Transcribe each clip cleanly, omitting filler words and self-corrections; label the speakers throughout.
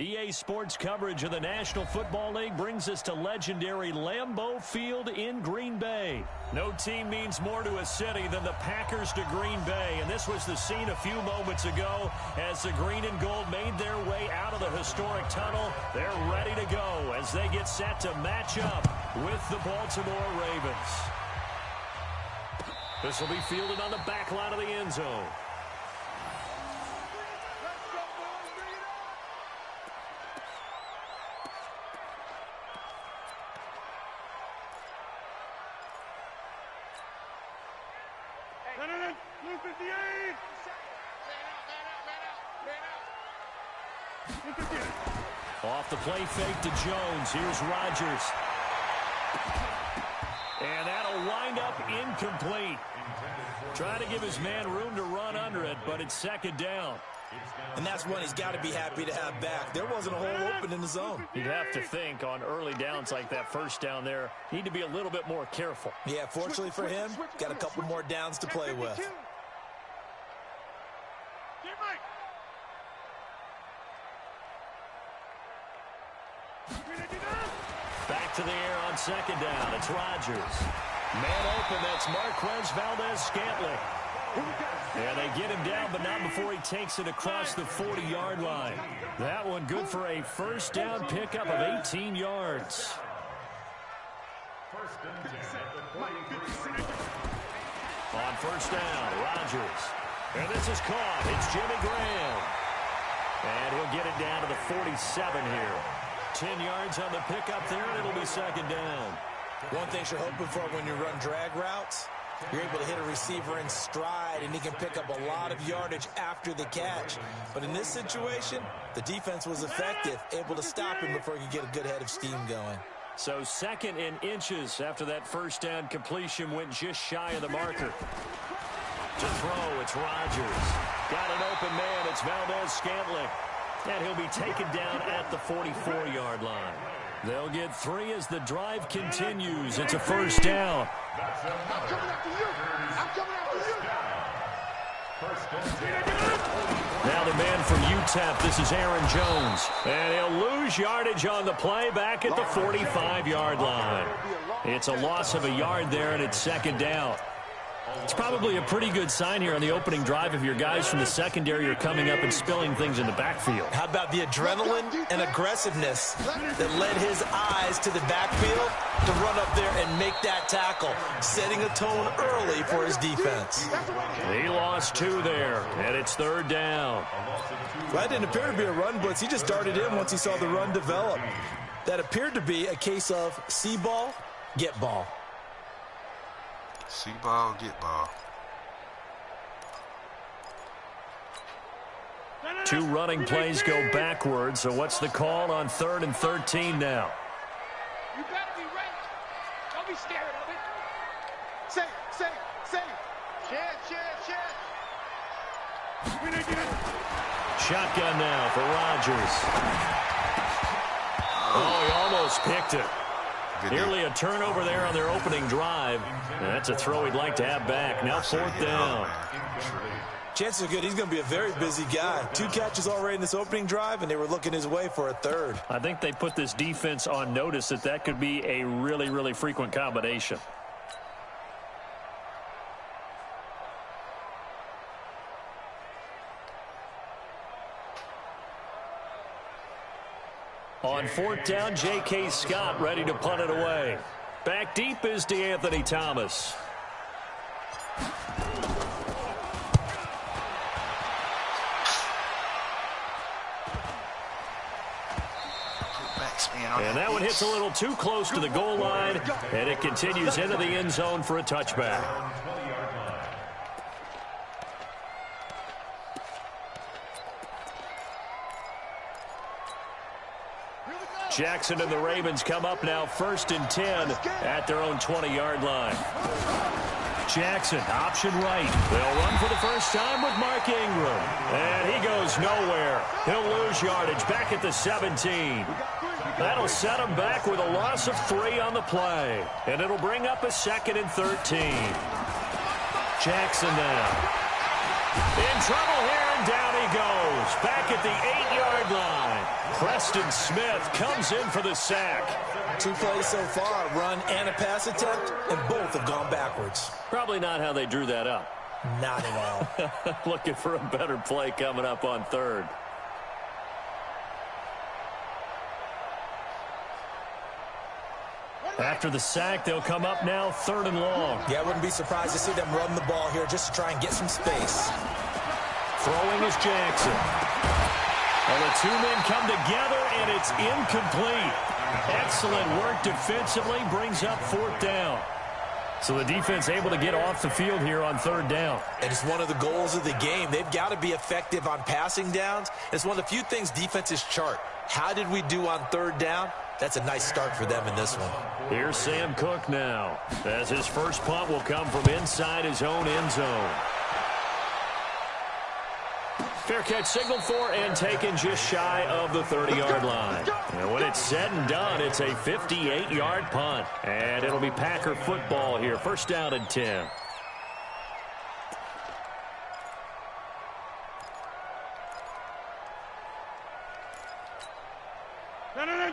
Speaker 1: EA Sports coverage of the National Football League brings us to legendary Lambeau Field in Green Bay. No team means more to a city than the Packers to Green Bay, and this was the scene a few moments ago as the green and gold made their way out of the historic tunnel. They're ready to go as they get set to match up with the Baltimore Ravens. This will be fielded on the back line of the end zone. Off the play fake to Jones. Here's Rodgers. And that'll wind up incomplete. Trying to give his man room to run under it, but it's second down.
Speaker 2: And that's one he's got to be happy to have back. There wasn't a hole open in the zone.
Speaker 1: You'd have to think on early downs like that first down there, need to be a little bit more careful.
Speaker 2: Yeah, fortunately for him, got a couple more downs to play with.
Speaker 1: Back to the air on second down. It's Rodgers. Man open, that's Marquez Valdez-Scantling. And they get him down, but not before he takes it across the 40-yard line. That one good for a first down pickup of 18 yards. On first down, Rodgers. And this is caught. It's Jimmy Graham. And he'll get it down to the 47 here. 10 yards on the pickup there, and it'll be second down.
Speaker 2: One thing you're hoping for when you run drag routes, you're able to hit a receiver in stride, and he can pick up a lot of yardage after the catch. But in this situation, the defense was effective, able to stop him before he could get a good head of steam going.
Speaker 1: So second in inches after that first down completion went just shy of the marker. To throw, it's Rodgers. Got an open man, it's Valdez-Scantling. And he'll be taken down at the 44-yard line. They'll get 3 as the drive continues. It's a first down.
Speaker 3: I'm coming after you. I'm coming after you.
Speaker 1: Now the man from UTEP, this is Aaron Jones. And he'll lose yardage on the play back at the 45-yard line. It's a loss of a yard there, and it's second down. It's probably a pretty good sign here on the opening drive if your guys from the secondary are coming up and spilling things in the backfield.
Speaker 2: How about the adrenaline and aggressiveness that led his eyes to the backfield to run up there and make that tackle, setting a tone early for his defense.
Speaker 1: He lost 2 there, and it's third down.
Speaker 2: Well, that didn't appear to be a run blitz. He just darted in once he saw the run develop. That appeared to be a case of see ball, get ball.
Speaker 4: See ball, get ball.
Speaker 1: 2 running plays go backwards, so what's the call on 3rd and 13 now?
Speaker 3: You better be ready. Don't be scared of it. Say it.
Speaker 1: Shotgun now for Rodgers. Oh, he almost picked it. Nearly a turnover there on their opening drive. And that's a throw he'd like to have back. Now 4th down.
Speaker 2: Chances are good he's going to be a very busy guy. 2 catches already in this opening drive, and they were looking his way for a 3rd.
Speaker 1: I think they put this defense on notice that could be a really, really frequent combination. On 4th down, J.K. Scott ready to punt it away. Back deep is DeAnthony Thomas. And that one hits a little too close to the goal line, and it continues into the end zone for a touchback. Jackson and the Ravens come up now 1st and 10 at their own 20-yard line. Jackson, option right. They'll run for the first time with Mark Ingram. And he goes nowhere. He'll lose yardage back at the 17. That'll set him back with a loss of 3 on the play. And it'll bring up a 2nd and 13. Jackson now. In trouble here, and down he goes. Back at the 8-yard line. Preston Smith comes in for the sack.
Speaker 2: 2 plays so far, a run and a pass attempt, and both have gone backwards.
Speaker 1: Probably not how they drew that up.
Speaker 2: Not at all.
Speaker 1: Looking for a better play coming up on third. After the sack, they'll come up now 3rd and long.
Speaker 2: Yeah, I wouldn't be surprised to see them run the ball here just to try and get some space.
Speaker 1: Throwing is Jackson. Well, the 2 men come together, and it's incomplete. Excellent work defensively, brings up 4th down. So the defense able to get off the field here on 3rd down.
Speaker 2: And it's one of the goals of the game. They've got to be effective on passing downs. It's one of the few things defenses chart. How did we do on 3rd down? That's a nice start for them in this one.
Speaker 1: Here's Sam Cook now, as his first punt will come from inside his own end zone. Fair catch signaled for and taken just shy of the 30-yard line. And when it's said and done, it's a 58-yard punt. And it'll be Packer football here. 1st down and 10.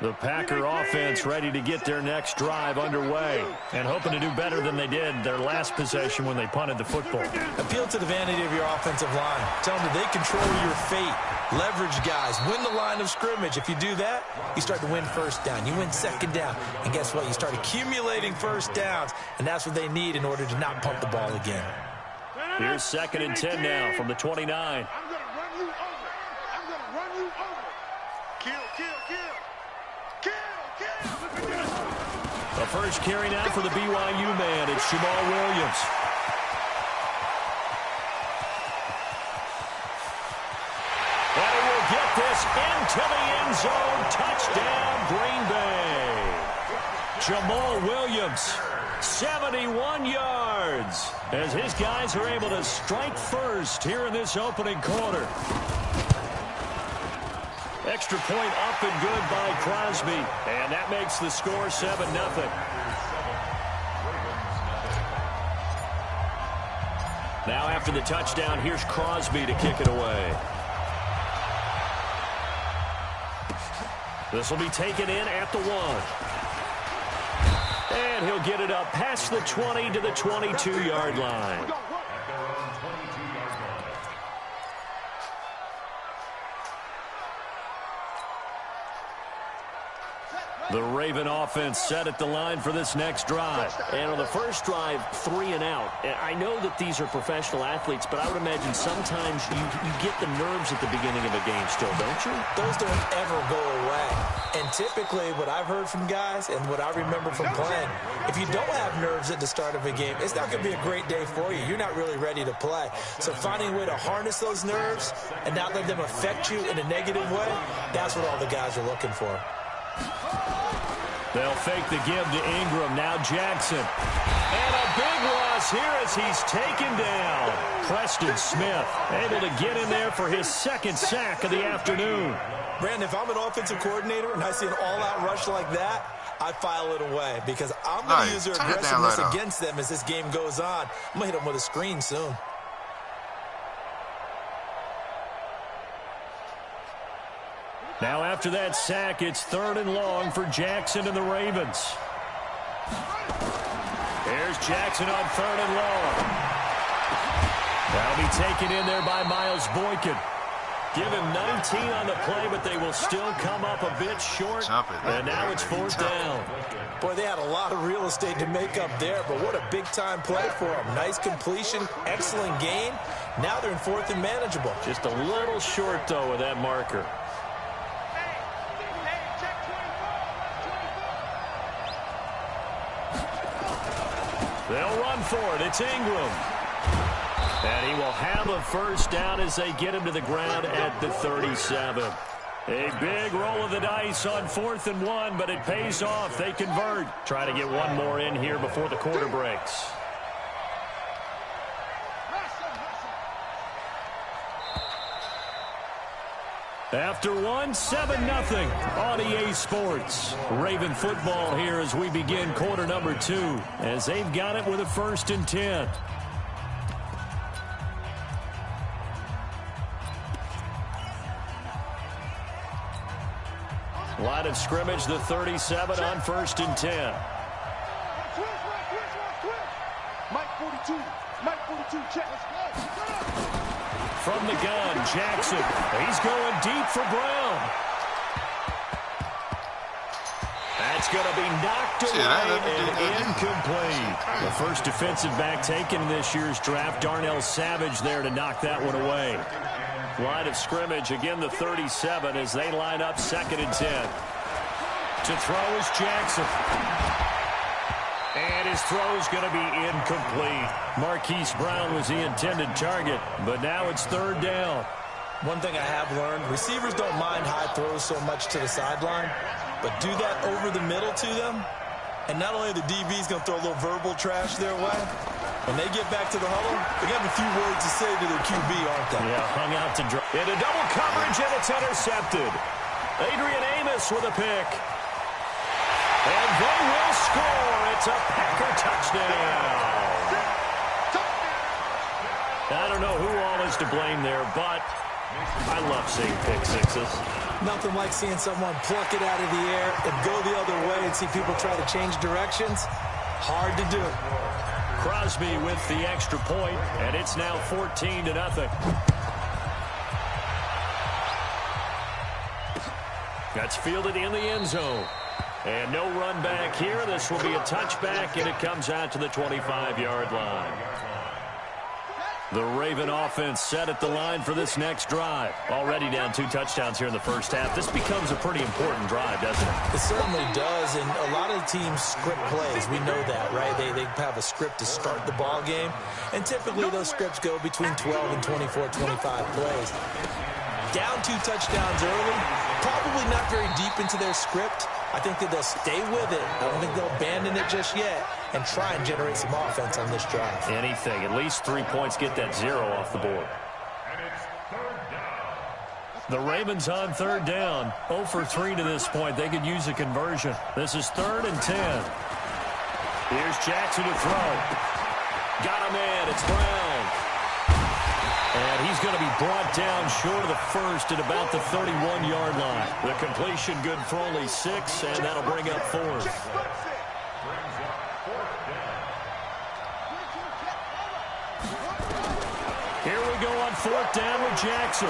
Speaker 1: The Packer offense ready to get their next drive underway and hoping to do better than they did their last possession when they punted the football.
Speaker 2: Appeal to the vanity of your offensive line. Tell them that they control your fate. Leverage guys. Win the line of scrimmage. If you do that, you start to win 1st down. You win 2nd down. And guess what? You start accumulating 1st downs. And that's what they need in order to not punt the ball again.
Speaker 1: Here's 2nd and 10 now from the 29.
Speaker 3: I'm going to run you over. I'm going to run you over. Kill, kill, kill.
Speaker 1: The first carry now for the BYU man. It's Jamal Williams. And he will get this into the end zone. Touchdown, Green Bay. Jamal Williams, 71 yards, as his guys are able to strike first here in this opening quarter. Extra point up and good by Crosby. And that makes the score 7-0. Now after the touchdown, here's Crosby to kick it away. This will be taken in at the 1. And he'll get it up past the 20 to the 22-yard line. The Raven offense set at the line for this next drive. And on the first drive, 3 and out. I know that these are professional athletes, but I would imagine sometimes you get the nerves at the beginning of a game still, don't you?
Speaker 2: Those don't ever go away. And typically what I've heard from guys and what I remember from playing, if you don't have nerves at the start of a game, it's not going to be a great day for you. You're not really ready to play. So finding a way to harness those nerves and not let them affect you in a negative way, that's what all the guys are looking for.
Speaker 1: They'll fake the give to Ingram. Now Jackson. And a big loss here as he's taken down. Preston Smith able to get in there for his 2nd sack of the afternoon.
Speaker 2: Brandon, if I'm an offensive coordinator and I see an all-out rush like that, I file it away because I'm going to use their aggressiveness against them as this game goes on. I'm going to hit them with a screen soon.
Speaker 1: Now after that sack, it's 3rd and long for Jackson and the Ravens. There's Jackson on 3rd and long. That'll be taken in there by Miles Boykin. Give him 19 on the play, but they will still come up a bit short. And now it's 4th down.
Speaker 2: Boy, they had a lot of real estate to make up there, but what a big-time play for them. Nice completion, excellent gain. Now they're in 4th and manageable.
Speaker 1: Just a little short, though, with that marker. They'll run for it. It's Ingram. And he will have a 1st down as they get him to the ground at the 37. A big roll of the dice on 4th and 1, but it pays off. They convert. Try to get one more in here before the quarter breaks. After 7-0 on EA Sports. Raven football here as we begin quarter number 2, as they've got it with a 1st and 10. Line of scrimmage, the 37 on 1st and 10.
Speaker 3: Mike 42. Mike 42, check.
Speaker 1: From the gun, Jackson. He's going deep for Brown. That's going to be knocked away and incomplete. The first defensive back taken in this year's draft, Darnell Savage, there to knock that one away. Line of scrimmage, again the 37 as they line up 2nd and 10. To throw is Jackson. And his throw is going to be incomplete. Marquise Brown was the intended target, but now it's 3rd down.
Speaker 2: One thing I have learned, receivers don't mind high throws so much to the sideline, but do that over the middle to them, and not only the DB's going to throw a little verbal trash their way, when they get back to the huddle, they got a few words to say to their QB, aren't they?
Speaker 1: Yeah, hung out to dry. Into double coverage, and it's intercepted. Adrian Amos with a pick. And they will score. It's a Packer touchdown. I don't know who all is to blame there, but I love seeing pick sixes.
Speaker 2: Nothing like seeing someone pluck it out of the air and go the other way and see people try to change directions. Hard to do.
Speaker 1: Crosby with the extra point, and it's now 14-0. That's fielded in the end zone. And no run back here. This will be a touchback, and it comes out to the 25-yard line. The Raven offense set at the line for this next drive. Already down 2 touchdowns here in the first half. This becomes a pretty important drive, doesn't it?
Speaker 2: It certainly does, and a lot of teams script plays. We know that, right? They have a script to start the ball game, and typically those scripts go between 12 and 24, 25 plays. Down 2 touchdowns early, probably not very deep into their script. I think that they'll stay with it. I don't think they'll abandon it just yet and try and generate some offense on this drive.
Speaker 1: Anything. At least 3 points, get that 0 off the board. The Ravens on 3rd down. 0 for 3 to this point. They could use a conversion. This is 3rd and 10. Here's Jackson to throw. Got him in. It's Brown. And he's going to be brought down short of the first at about the 31-yard line. The completion good for only 6, and that'll bring up 4th. Here we go on 4th down with Jackson.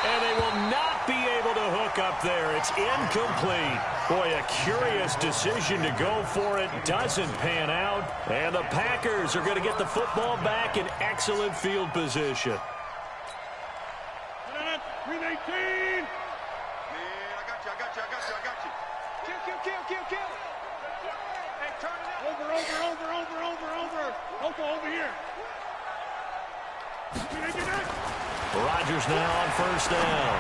Speaker 1: And they will not be able to hook up there. It's incomplete. Boy, a curious decision to go for it. Doesn't pan out. And the Packers are going to get the football back in excellent field position.
Speaker 3: 319. I got you. Kill. Hey, turn it up. Over. Over here.
Speaker 1: Rodgers now on 1st down.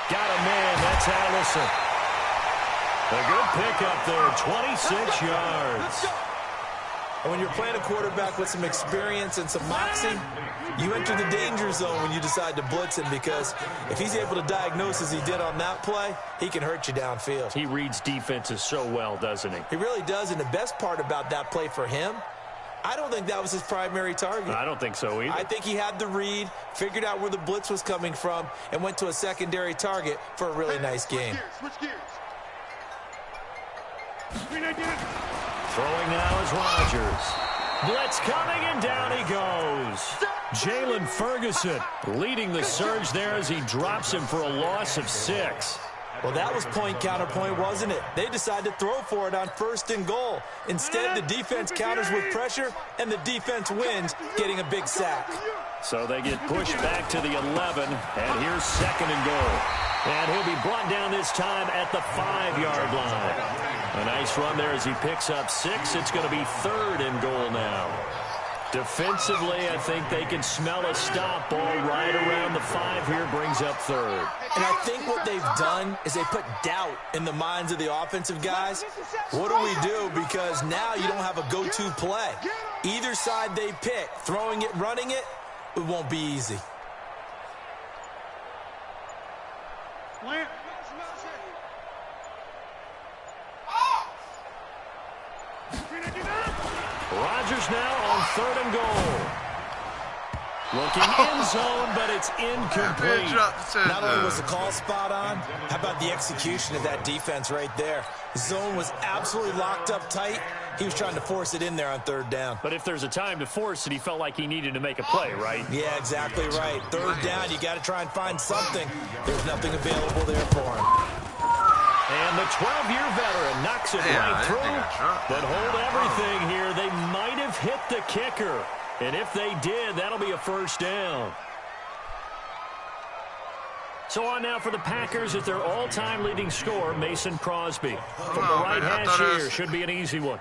Speaker 1: Got a man. That's Allison. A good pickup there. 26 yards.
Speaker 2: And when you're playing a quarterback with some experience and some moxie, you enter the danger zone when you decide to blitz him, because if he's able to diagnose as he did on that play, he can hurt you downfield.
Speaker 1: He reads defenses so well, doesn't he?
Speaker 2: He really does, and the best part about that play for him, I don't think that was his primary target.
Speaker 1: I don't think so either.
Speaker 2: I think he had the read, figured out where the blitz was coming from, and went to a secondary target for a really nice game.
Speaker 3: Switch gears.
Speaker 1: Throwing now is Rodgers. Blitz coming, and down he goes. Jalen Ferguson leading the surge there as he drops him for a loss of 6.
Speaker 2: Well, that was point counterpoint, wasn't it? They decided to throw for it on 1st and goal. Instead, the defense counters with pressure, and the defense wins, getting a big sack.
Speaker 1: So they get pushed back to the 11, and here's 2nd and goal. And he'll be brought down this time at the 5-yard line. A nice run there as he picks up 6. It's going to be 3rd and goal now. Defensively, I think they can smell a stop ball right around the 5 here, brings up 3rd.
Speaker 2: And I think what they've done is they put doubt in the minds of the offensive guys. What do we do? Because now you don't have a go-to play. Either side they pick, throwing it, running it, it won't be easy.
Speaker 1: Rodgers now on 3rd and goal. Looking in zone, but it's incomplete.
Speaker 2: Not only was the call spot on, how about the execution of that defense right there? The zone was absolutely locked up tight. He was trying to force it in there on third down.
Speaker 1: But if there's a time to force it, he felt like he needed to make a play, right?
Speaker 2: Yeah, exactly right. Third down, you got to try and find something. There's nothing available there for him.
Speaker 1: And the 12-year veteran knocks it right through. But hold everything here. They might have hit the kicker. And if they did, that'll be a first down. So on now for the Packers is their all-time leading scorer, Mason Crosby. From the right hash here, should be an easy one.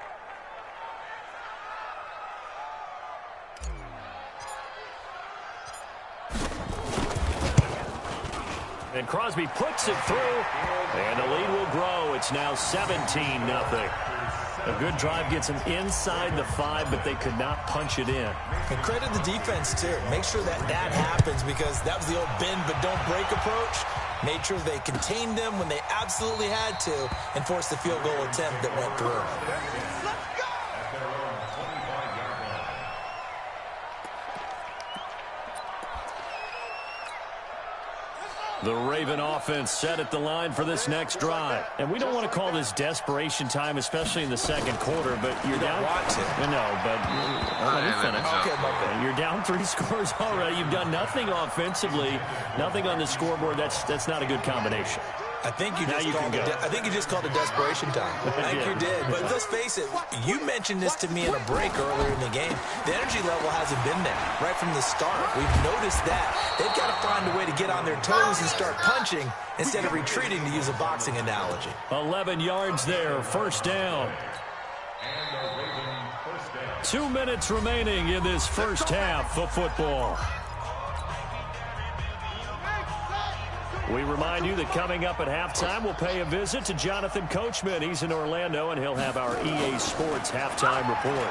Speaker 1: And Crosby puts it through, and the lead will grow. It's now 17-0. A good drive gets them inside the 5, but they could not punch it in.
Speaker 2: And credit the defense, too. Make sure that happens because that was the old bend but don't break approach. Made sure they contained them when they absolutely had to and forced the field goal attempt that went through.
Speaker 1: The Raven offense set at the line for this next drive. And we don't want to call this desperation time, especially in the second quarter, but you're down.
Speaker 2: Want to.
Speaker 1: No, but let me finish.
Speaker 2: Okay.
Speaker 1: You're down 3 scores already. You've done nothing offensively, nothing on the scoreboard. That's not a good combination.
Speaker 2: I think you just called it desperation time. I think you did. But let's face it, you mentioned this to me in a break earlier in the game. The energy level hasn't been there right from the start. We've noticed that. They've got to find a way to get on their toes and start punching instead of retreating, to use a boxing analogy.
Speaker 1: 11 yards there, first down. 2 minutes remaining in this first half of football. We remind you that coming up at halftime, we'll pay a visit to Jonathan Coachman. He's in Orlando, and he'll have our EA Sports halftime report.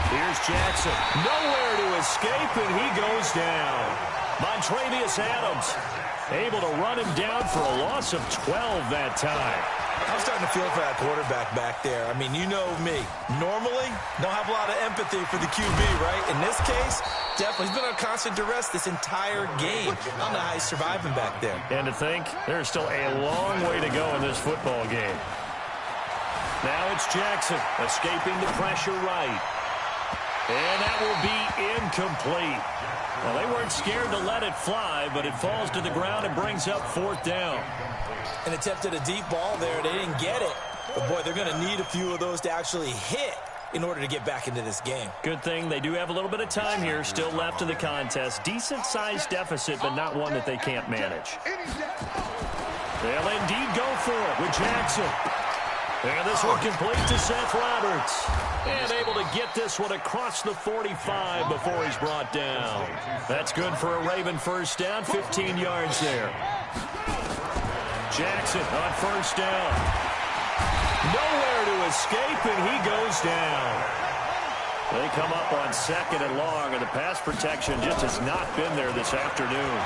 Speaker 1: Here's Jackson. Nowhere to escape, and he goes down. Montravius Adams able to run him down for a loss of 12 that time.
Speaker 2: I'm starting to feel for that quarterback back there. I mean, you know me. Normally, don't have a lot of empathy for the QB, right? In this case, definitely. He's been on constant duress this entire game. I don't know how he's surviving back there.
Speaker 1: And to think, there's still a long way to go in this football game. Now it's Jackson escaping the pressure right. And that will be incomplete. Well, they weren't scared to let it fly, but it falls to the ground and brings up fourth down.
Speaker 2: An attempt at a deep ball there. They didn't get it. But, boy, they're going to need a few of those to actually hit in order to get back into this game.
Speaker 1: Good thing they do have a little bit of time here still left in the contest. Decent-sized deficit, but not one that they can't manage. They'll indeed go for it with Jackson. And this one complete to Seth Roberts. And able to get this one across the 45 before he's brought down. That's good for a Raven first down, 15 yards there. Jackson on first down. Nowhere to escape, and he goes down. They come up on second and long, and the pass protection just has not been there this afternoon.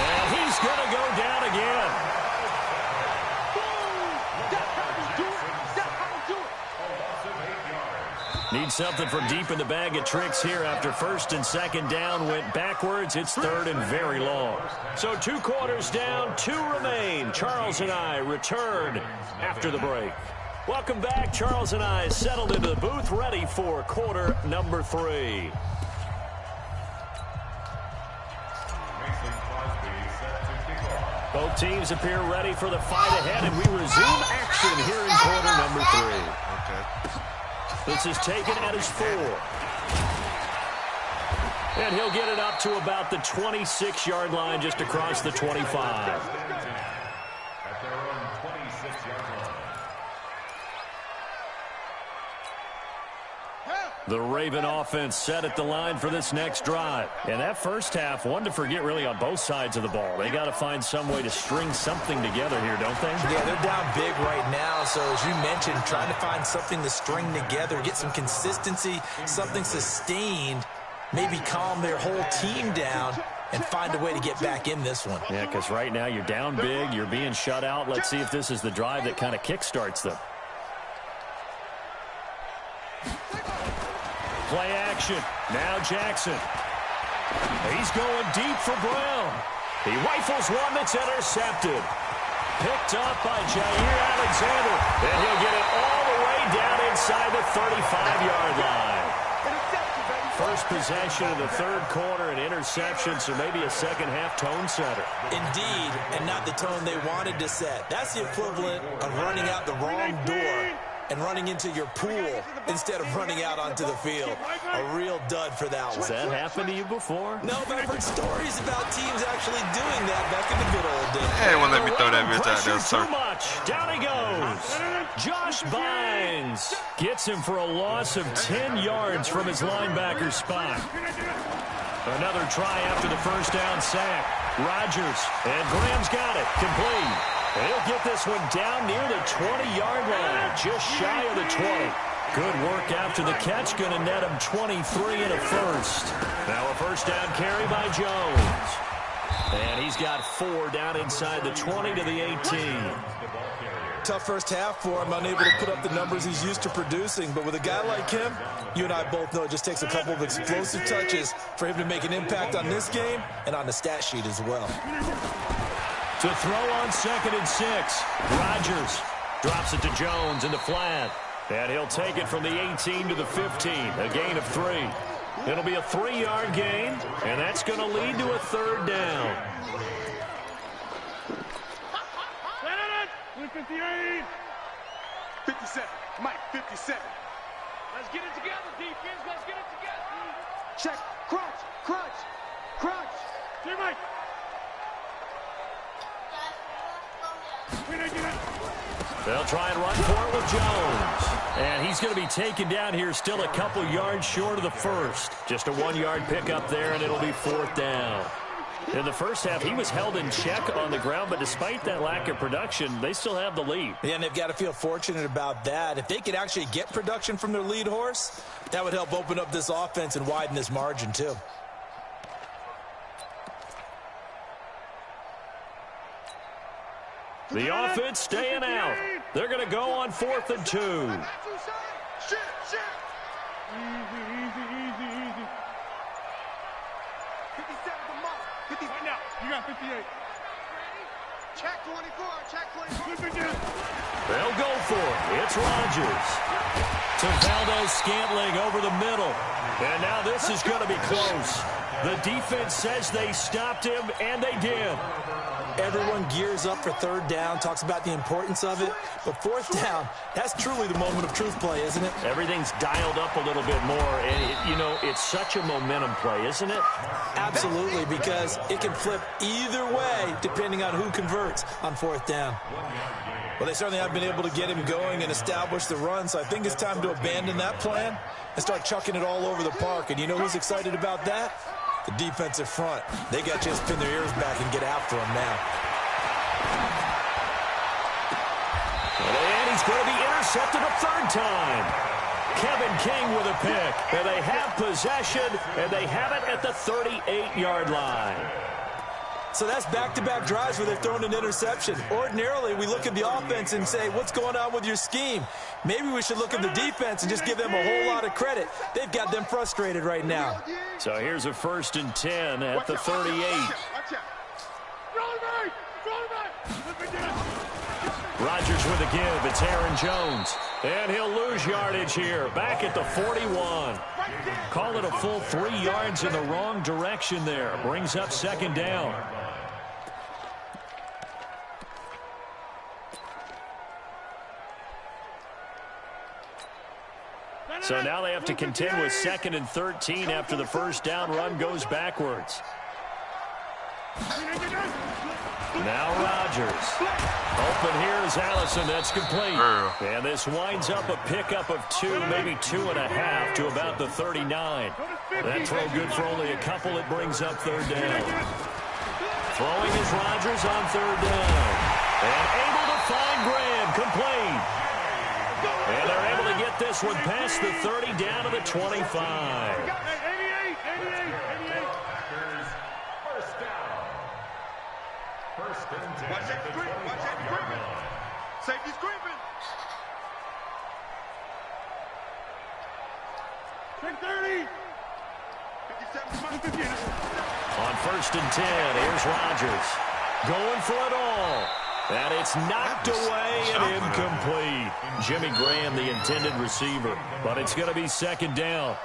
Speaker 1: And he's going to go down again. Need something from deep in the bag of tricks here after first and second down went backwards. It's third and very long. So 2 quarters down, 2 remain. Charles and I return after the break. Welcome back. Charles and I settled into the booth, ready for quarter number 3. Both teams appear ready for the fight ahead, and we resume action here in quarter number 3.
Speaker 4: Okay.
Speaker 1: This is taken at his 4. And he'll get it up to about the 26-yard line, just across the 25. The Raven offense set at the line for this next drive. And that first half, one to forget really on both sides of the ball. They got to find some way to string something together here, don't they?
Speaker 2: Yeah, they're down big right now. So as you mentioned, trying to find something to string together, get some consistency, something sustained, maybe calm their whole team down and find a way to get back in this one.
Speaker 1: Yeah, because right now you're down big, you're being shut out. Let's see if this is the drive that kind of kickstarts them. Play action. Now Jackson. He's going deep for Brown. He rifles one that's intercepted. Picked up by Jair Alexander. And he'll get it all the way down inside the 35-yard line. First possession of the third quarter, an interception, so maybe a second-half tone setter.
Speaker 2: Indeed, and not the tone they wanted to set. That's the equivalent of running out the wrong door and running into your pool instead of running out onto the field. A real dud for that one.
Speaker 1: Has that happened to you before?
Speaker 2: No, but I've heard stories about teams actually doing that back in the good old days.
Speaker 4: Hey, won't let me throw that bitch out there, sir.
Speaker 1: Too much. Down he goes. Josh Bynes gets him for a loss of 10 yards from his linebacker spot. Another try after the first down sack. Rodgers, and Graham's got it. Complete. And he'll get this one down near the 20-yard line, just shy of the 20. Good work after the catch, going to net him 23 and a first. Now a first down carry by Jones. And he's got 4 down inside the 20 to the 18.
Speaker 2: Tough first half for him, unable to put up the numbers he's used to producing. But with a guy like him, you and I both know it just takes a couple of explosive touches for him to make an impact on this game and on the stat sheet as well.
Speaker 1: To throw on 2nd and 6. Rodgers drops it to Jones in the flat. And he'll take it from the 18 to the 15. A gain of 3. It'll be a 3-yard gain, and that's going to lead to a third down.
Speaker 3: 57. Mike, 57. Let's get it together, defense. Let's get it together. Check. Crunch. Crunch. Crunch. Here, Mike.
Speaker 1: They'll try and run for it with Jones. And he's going to be taken down here still a couple yards short of the first. Just a 1-yard pickup there, and it'll be 4th down. In the first half, he was held in check on the ground, but despite that lack of production, they still have the lead.
Speaker 2: Yeah, and they've got to feel fortunate about that. If they could actually get production from their lead horse, that would help open up this offense and widen this margin, too.
Speaker 1: The offense staying out. They're going to go on 4th and 2.
Speaker 3: Shit. Easy. 57 to Mark. 50 right now. You got 58. Check 24. Check 24.
Speaker 1: They'll go for it. It's Rodgers. To Valdez-Scantling over the middle. And now this is going to be close. The defense says they stopped him, and they did.
Speaker 2: Everyone gears up for third down, talks about the importance of it. But 4th down, that's truly the moment of truth play, isn't it?
Speaker 1: Everything's dialed up a little bit more. And, it's such a momentum play, isn't it?
Speaker 2: Absolutely, because it can flip either way depending on who converts on 4th down. Well, they certainly have been able to get him going and establish the run, so I think it's time to abandon that plan and start chucking it all over the park. And you know who's excited about that? The defensive front. They got to just pin their ears back and get after him now.
Speaker 1: And he's going to be intercepted a 3rd time. Kevin King with a pick. And they have possession, and they have it at the 38-yard line.
Speaker 2: So that's back-to-back drives where they've thrown an interception. Ordinarily, we look at the offense and say, what's going on with your scheme? Maybe we should look at the defense and just give them a whole lot of credit. They've got them frustrated right now.
Speaker 1: So here's a 1st and 10 at the 38. Rodgers with a give. It's Aaron Jones. And he'll lose yardage here. Back at the 41. Call it a full 3 yards in the wrong direction there. Brings up 2nd down. So now they have to contend with 2nd and 13 after the first down run goes backwards. Now Rodgers. Open here is Allison. That's complete. And this winds up a pickup of 2, maybe 2.5 to about the 39. That throw good for only a couple. It brings up 3rd down. Throwing is Rodgers on 3rd down. And able to find Graham. Complete. And they're able to get this one past the 30 down to the 25.
Speaker 3: 88. Watch that creeping. Safety's creeping. Check 30.
Speaker 1: On 1st and 10, here's Rodgers. Going for it all. And it's knocked away and incomplete. Jimmy Graham, the intended receiver. But it's going to be 2nd down.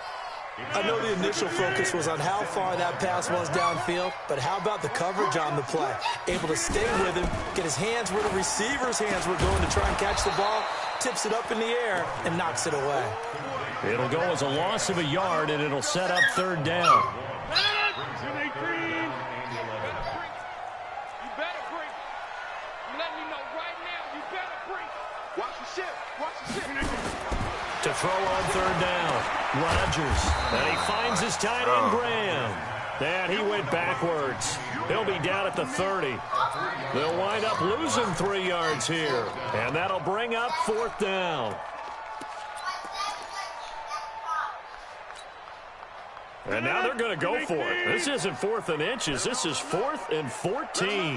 Speaker 2: I know the initial focus was on how far that pass was downfield, but how about the coverage on the play? Able to stay with him, get his hands where the receiver's hands were going to try and catch the ball, tips it up in the air, and knocks it away.
Speaker 1: It'll go as a loss of a yard, and it'll set up 3rd down. To throw on 3rd down, Rodgers, and he finds his tight end, Graham. And he went backwards. He'll be down at the 30. They'll wind up losing 3 yards here, and that'll bring up 4th down. And now they're going to go for it. This isn't 4th and inches. This is 4th and 14.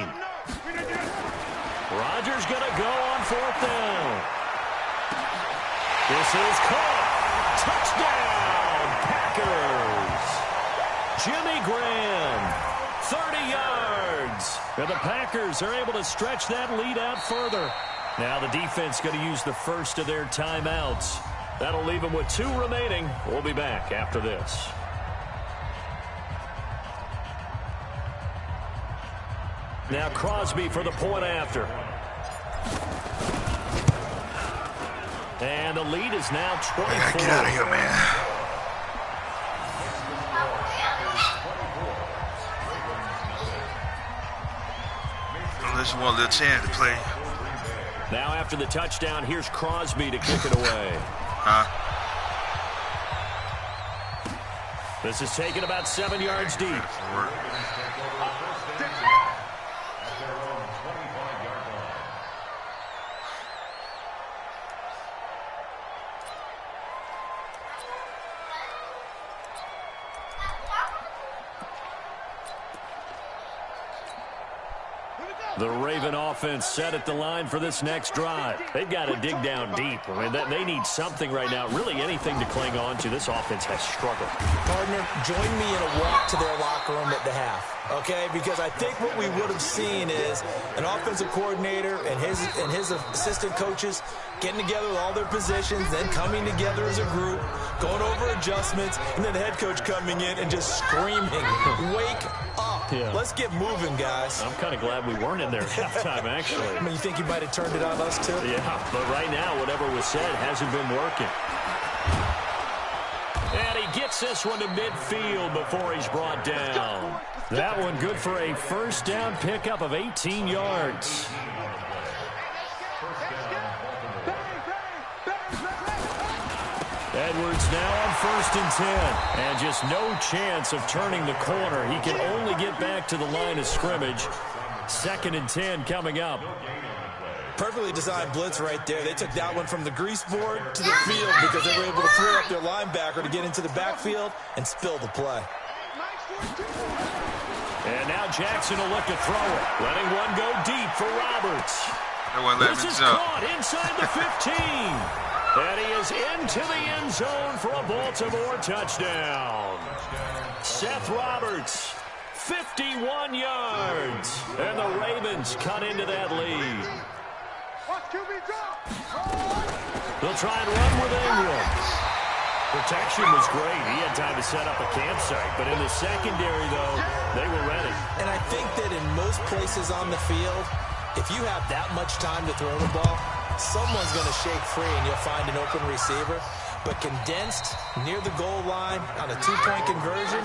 Speaker 1: Rodgers going to go on 4th down. This is caught. Touchdown, Packers. Jimmy Graham, 30 yards. And the Packers are able to stretch that lead out further. Now the defense going to use the first of their timeouts. That'll leave them with 2 remaining. We'll be back after this. Now Crosby for the point after. And the lead is now 24.
Speaker 4: I gotta get out of here, man. Unless you want a little chance to play.
Speaker 1: Now after the touchdown, here's Crosby to kick it away. This is taken about 7 yards deep. The Raven offense set at the line for this next drive. They've got to dig down deep. I mean, they need something right now, really anything to cling on to. This offense has struggled.
Speaker 2: Partner, join me in a walk to their locker room at the half, okay? Because I think what we would have seen is an offensive coordinator and his assistant coaches getting together with all their positions, then coming together as a group, going over adjustments, and then the head coach coming in and just screaming, wake up. Yeah. Let's get moving, guys.
Speaker 1: I'm kind of glad we weren't in there at halftime, actually.
Speaker 2: I mean, you think he might have turned it on us, too?
Speaker 1: Yeah, but right now, whatever was said hasn't been working. And he gets this one to midfield before he's brought down. That one good for a 1st down pickup of 18 yards. Edwards now on 1st and 10. And just no chance of turning the corner. He can only get back to the line of scrimmage. 2nd and 10 coming up.
Speaker 2: Perfectly designed blitz right there. They took that one from the grease board to the field because they were able to throw up their linebacker to get into the backfield and spill the play.
Speaker 1: And now Jackson will look to throw it. Letting one go deep for Roberts. This is caught inside the 15. And he is into the end zone for a Baltimore touchdown. Seth Roberts, 51 yards. And the Ravens cut into that lead. They'll try and run with Ingram. Protection was great. He had time to set up a campsite. But in the secondary, though, they were ready.
Speaker 2: And I think that in most places on the field, if you have that much time to throw the ball, someone's going to shake free and you'll find an open receiver. But condensed near the goal line on a 2-point conversion,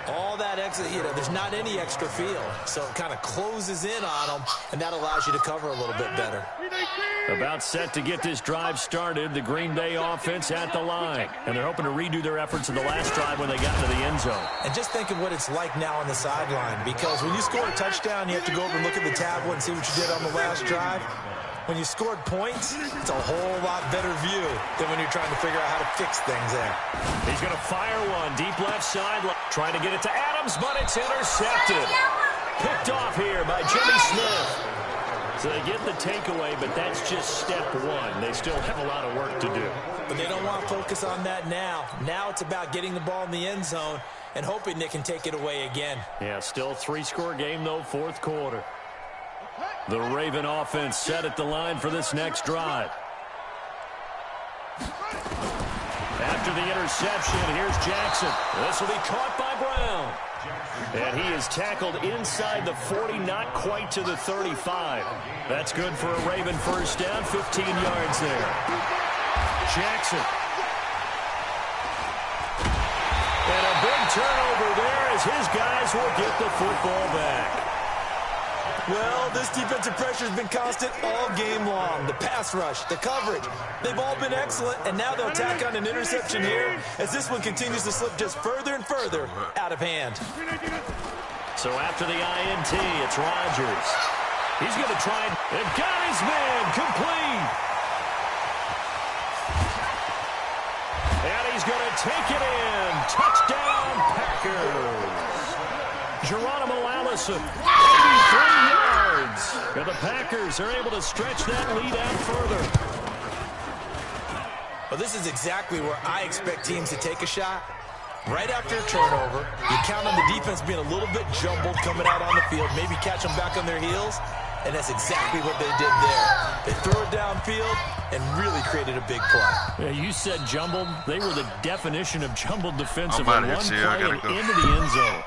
Speaker 2: all that extra, there's not any extra field. So it kind of closes in on them, and that allows you to cover a little bit better.
Speaker 1: About set to get this drive started, the Green Bay offense at the line. And they're hoping to redo their efforts in the last drive when they got into the end zone.
Speaker 2: And just think of what it's like now on the sideline, because when you score a touchdown, you have to go over and look at the tablet and see what you did on the last drive. When you scored points, it's a whole lot better view than when you're trying to figure out how to fix things there.
Speaker 1: He's going to fire one deep left side, trying to get it to Adams, but it's intercepted. Picked off here by Jimmy Smith. So they get the takeaway, but that's just step one. They still have a lot of work to do.
Speaker 2: But they don't want to focus on that now. Now it's about getting the ball in the end zone and hoping they can take it away again.
Speaker 1: Yeah, still 3-score game, though, fourth quarter. The Raven offense set at the line for this next drive. After the interception, here's Jackson. This will be caught by Brown. And he is tackled inside the 40, not quite to the 35. That's good for a Raven first down, 15 yards there. Jackson. And a big turnover there as his guys will get the football back.
Speaker 2: Well, this defensive pressure has been constant all game long. The pass rush, the coverage, they've all been excellent, and now they'll tack on an interception here as this one continues to slip just further and further out of hand.
Speaker 1: So after the INT, it's Rodgers. He's going to try. They've got his man complete. And he's going to take it in. Touchdown, Packers. Geronimo Allison, 83 yards. And the Packers are able to stretch that lead out further.
Speaker 2: Well, this is exactly where I expect teams to take a shot. Right after a turnover, you count on the defense being a little bit jumbled coming out on the field, maybe catch them back on their heels, and that's exactly what they did there. They threw it downfield and really created a big play.
Speaker 1: Yeah, you said jumbled. They were the definition of jumbled defensively.
Speaker 4: I'm
Speaker 1: One
Speaker 4: outta here,
Speaker 1: play
Speaker 4: I gotta
Speaker 1: and
Speaker 4: go.
Speaker 1: into the end zone.